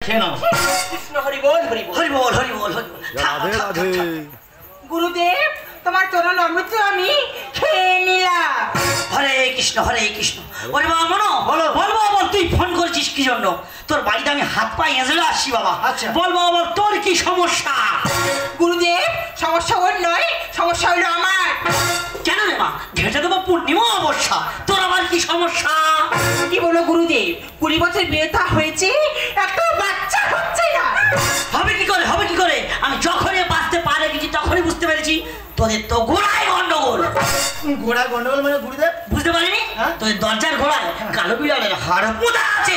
খেয়ে নাও। কৃষ্ণ হরি বল হরি বল হরি বল হরি বল হরি বল। রাধে রাধে। গুরুদেব তোমার চরণ অমৃত আমি খেয়ে নিলাম। হরে কৃষ্ণ হরে কৃষ্ণ। ওরে বাবা মনো বলো বল বাবা বল, তুই ফোন করেছিস কি জন্য? তোর বাড়িতে আমি হাত পা এঁচড়ে আসছি বাবা। আচ্ছা। বল বাবা বল, তোর কি সমস্যা? গুরুদেব সমস্যা ওর নয়, সমস্যা হলো আমার। কেন রে মা? ঘেটে দেবো পূর্ণিমা অবস্থা, তোর আবার কি সমস্যা? কি বলো গুরুদেব, 20 বছর বিয়ে থা হয়েছে, একটা বাচ্চা হচ্ছে না। হবে কি করে হবে কি করে? আমি যখনই বাঁচতে পা রেখেছি তখনই বুঝতে পেরেছি তোদের তো গোড়ায় গন্ডগোল। ঘোড়া গন্ডগোল মানে গুরুদেব? বুঝতে পারিনি? তোদের দরজার গোড়ায় কালো বিড়ালের হাড় পোঁতা আছে।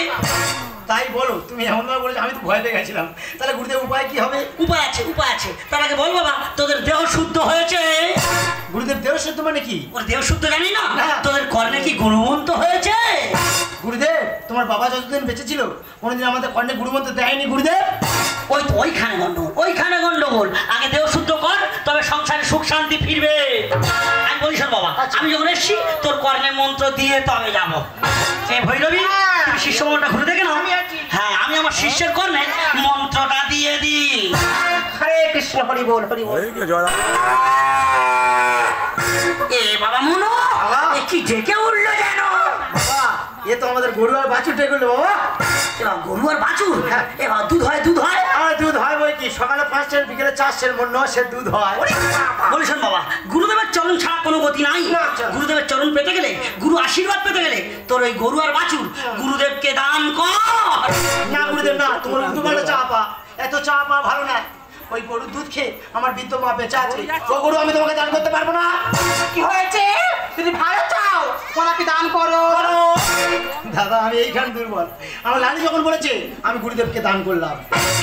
তাই বলো, তুমি এমন ভাবে বলেছো আমি তো ভয় পেয়ে গেছিলাম। তাহলে গুরুদেব উপায় কি হবে? উপায় আছে উপায় আছে। তার আগে বল বাবা, তোদের দেহ শুদ্ধ হয়েছে? গুরুদেব দেহ শুদ্ধ মানে কি? ওর দেহ শুদ্ধ জানি না? না। তোদের কর্ণে কি গুণমন্ত হয়েছে? গুরুদেব তোমার বাবা যতদিন বেঁচে ছিল কোনোদিন আমাদের কর্ণে গুরুমন্ত্র দেয়নি গুরুদেব। ওই তো ওইখানে গন্ডগোল, ওইখানে গন্ডগোল। আগে দেহ শুদ্ধ কর, তবে সংসারে সুখ শান্তি ফিরবে। আমি বলি শোন বাবা, আমি যখন এসছি তোর কর্ণে মন্ত্র দিয়ে তবে যাবো। ভৈরবী তুমি শিষ্য মনটা ঘুরে দেখে নাও। হ্যাঁ, আমি আমার শিষ্যের কর্ণে মন্ত্রটা দিয়ে দিই। হরে কৃষ্ণ হরি বল হরি বল। এ বাবা মনো, এ কি ডেকে উঠলো যেন? বাবা এ তো আমাদের গরু আর বাছুর ডেকে উঠলো বাবা। এবার গরু আর বাছুর? এবার দুধ হয় দুধ হয়। আমার দুধ হয় বই কি, সকালে 5 সের বিকেলে 4 সের মন 9 সের দুধ হয়। বলি শোন বাবা, গুরুদেবের চরণ ছাড়া কোনো গতি নাই। গুরুদেবের চরণ পেতে গেলে, গুরু আশীর্বাদ পেতে গেলে তোর ওই গরু আর বাছুর গুরুদেবকে দান কর। না গুরুদেব না, তোমার উদ্দুমালে চা পা, এত চা পা ভালো না। ওই গরুর দুধ খেয়ে আমার বৃদ্ধ মা বেঁচে আছে, ও গরু আমি তোমাকে দান করতে পারবো না। কি হয়েছে? যদি ভালো চাও ওনাকে দান করো। দাদা আমি এইখান দুর্বল, আমার লালি যখন বলেছে আমি গুরুদেবকে দান করলাম।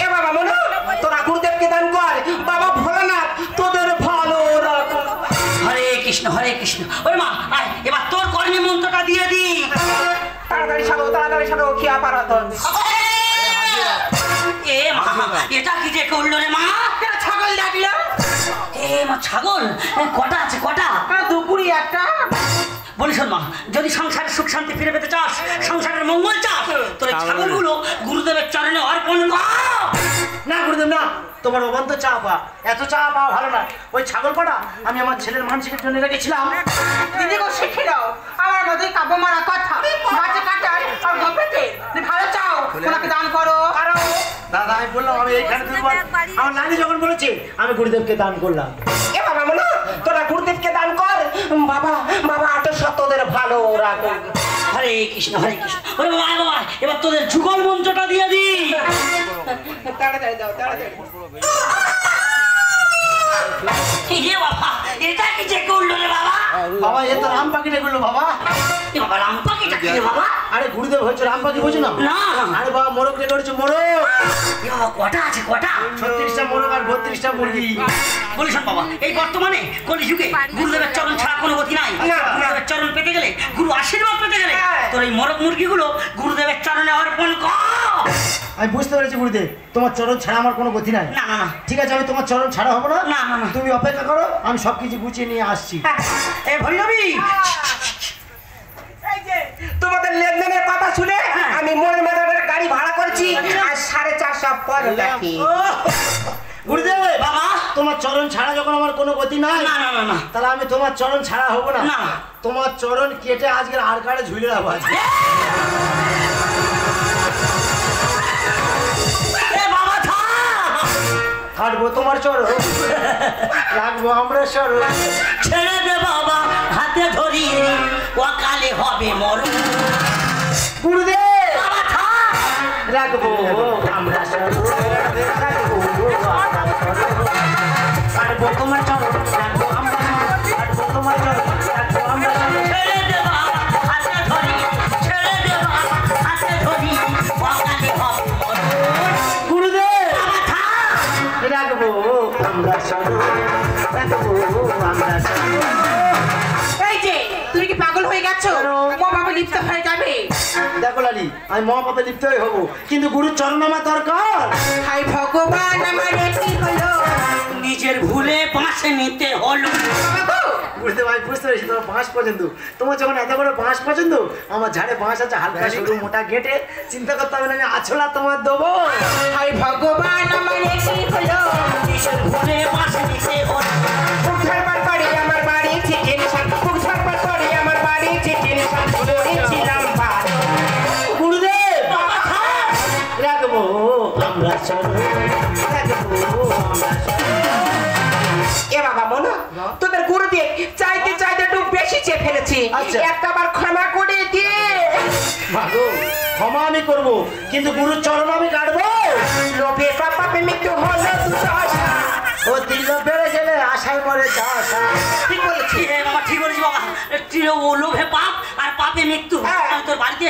এ বাবা মনো, তোরা গুরুদেবকে দান কর, বাবা ভোলানাথ তোদের ভালো রাখো। হরে কৃষ্ণ হরে কৃষ্ণ। ওরে মা আয়, এবার তোর কর্মী মন্ত্রটা দিয়ে দি। তাড়াতাড়ি সারো খিয়া পারাতন। এ মা, এটা কি যে করলো রে মা? ছাগল ডাকলো। এ মা, ছাগল কটা আছে কটা? দুপুরি একটা। বলি শোন মা, যদি সংসারের সুখ শান্তি ফিরে পেতে চাস, সংসারের মঙ্গল চাস, তোর এই ছাগলগুলো গুরুদেবের চরণে অর্পণ কর। না গুরুদেব না, তোমার অবন্ত চা পা, এত চা পাওয়া ভালো না। ওই ছাগল কটা আমি আমার ছেলের মানসিকের জন্য রেখেছিলাম। দিদি গো শিখে দাও, আমার মধ্যে কাব্য মারা কথা, মাঝে কাটার আর গপেতে ভালো চাও ওনাকে দান করো। দাদা আমি বললাম আমি এইখানে দুর্বল, আমার লালি যখন বলেছে আমি গুরুদেবকে দান করলাম। এ বাবা মনো, তোরা গুরুদেবকে দান কর, বাবা বাবা আটো সত্যদের ভালো রাখো। হরে কৃষ্ণ হরে কৃষ্ণ। ওরে বাবা আয় বাবা, এবার তোদের যুগল মন্ত্রটা দিয়ে দি। তাড়াতাড়ি দাও তাড়াতাড়ি। এ বাবা, এটা কি যে করলো রে বাবা? বাবা এ তো রাম পাখি ডেকে উঠলো বাবা। এ বাবা, রাম পাখিটা কি রে বাবা? আরে গুরুদেব হয়েছে রাম পাখি বোঝো না? না। আরে বাবা মোরগ ডেকে উঠছে মোরগ। এ বাবা, কটা আছে কটা? 36টা মোরগ আর 32টা মুরগি। বলি শোন বাবা, এই বর্তমানে কলিযুগে গুরুদেবের চরণ ছাড়া কোনো গতি নাই। গুরুদেবের চরণ পেতে গেলে, গুরু আশীর্বাদ পেতে গেলে তোর এই মোরগ মুরগিগুলো গুরুদেবের চরণে অর্পণ কর। আমি বুঝতে পেরেছি গুরুদেব, তোমার চরণ ছাড়া আমার কোনো গতি নাই। না না না, ঠিক আছে আমি তোমার চরণ ছাড়া হবো না। না, না, না। তুমি অপেক্ষা করো, আমি সবকিছু গুছিয়ে নিয়ে আসছি। এ ভৈরবী, এই যে তোমাদের লেনদেনের কথা শুনে আমি মনের মেজাজের গাড়ি ভাড়া করেছি আর 450 পর দেখি। গুরুদেব বাবা তোমার চরণ ছাড়া যখন আমার কোনো গতি নাই, না না না না, তাহলে আমি তোমার চরণ ছাড়া হবো না। না। তোমার চরণ কেটে আজকের আর কাড়ে ঝুলে রাখবো। এ বাবা থাম। কাটবো তোমার চরণ, রাখবো আমরা চরণ। ছেড়ে দে বাবা, হাতে ধরি অকালে হবে মরণ। গুরুদেব বাবা থাম। রাখবো আমরা চরণ, কাটবো তোমার চরণ, রাখবো আমরা চরণ, কাটবো তোমার চরণ, রাখবো আমরা চরণ। ছেড়ে দে বাবা, হাতে ধরি, ছেড়ে দে বাবা, হাতে ধরি অকালে হবে মরণ। গুরুদেব বাবা থাম। রাখবো আমরা চরণ, রাখবো আমরা চরণ। এই যে তুমি কি পাগল হয়ে গেছো? মা বাবা লিপ্ত হয়ে যাবে। দেখো লালি, আমি মহাপাপে লিপ্ত হবো, কিন্তু গুরুর চরণ আমার দরকার। হাই ভগবান আমার কি হলো? নিজের ভুলে বাঁশে নিতে হলো। বুঝতে ভাই বুঝতে পেরেছি তোমার বাঁশ পছন্দ। তোমার যখন এত বড় বাঁশ পছন্দ, আমার ঝাড়ে বাঁশ আছে হালকা সরু মোটা গেটে, চিন্তা করতে হবে না, আমি আছলা তোমার দেবো। হাই ভগবান আমার কি হলো, নিজের ভুলে বাঁশে নিতে হলো। বুক ধরবার পরে আমার বাড়ি চিকেন শাক, বুক ধরবার পরে আমার বাড়ি চিকেন শাক, করেছিলাম ভাত। গুরুদেব বাবা থাক। রাখবো আমরা চলো, রাখবো আমরা চলো। এ বাবা মনো, তোদের গুরুদেব চাইতে চাইতে একটু বেশি চেয়ে ফেলেছি, আচ্ছা। একটা বার ক্ষমা করে দিয়ে। ভাগো ক্ষমা আমি করবো, কিন্তু গুরুর চরণ আমি কাটবো। লোভে পাপে মৃত্যু হলো দুর্দশা। ও দিল বেড়ে গেলে আশায় মরে যাওয়া। ঠিক বলেছি বাবা, ঠিক বলেছি বাবা। ও লোভে পাপ আর পাপে মৃত্যু। হ্যাঁ। আমি তোর বাড়িতে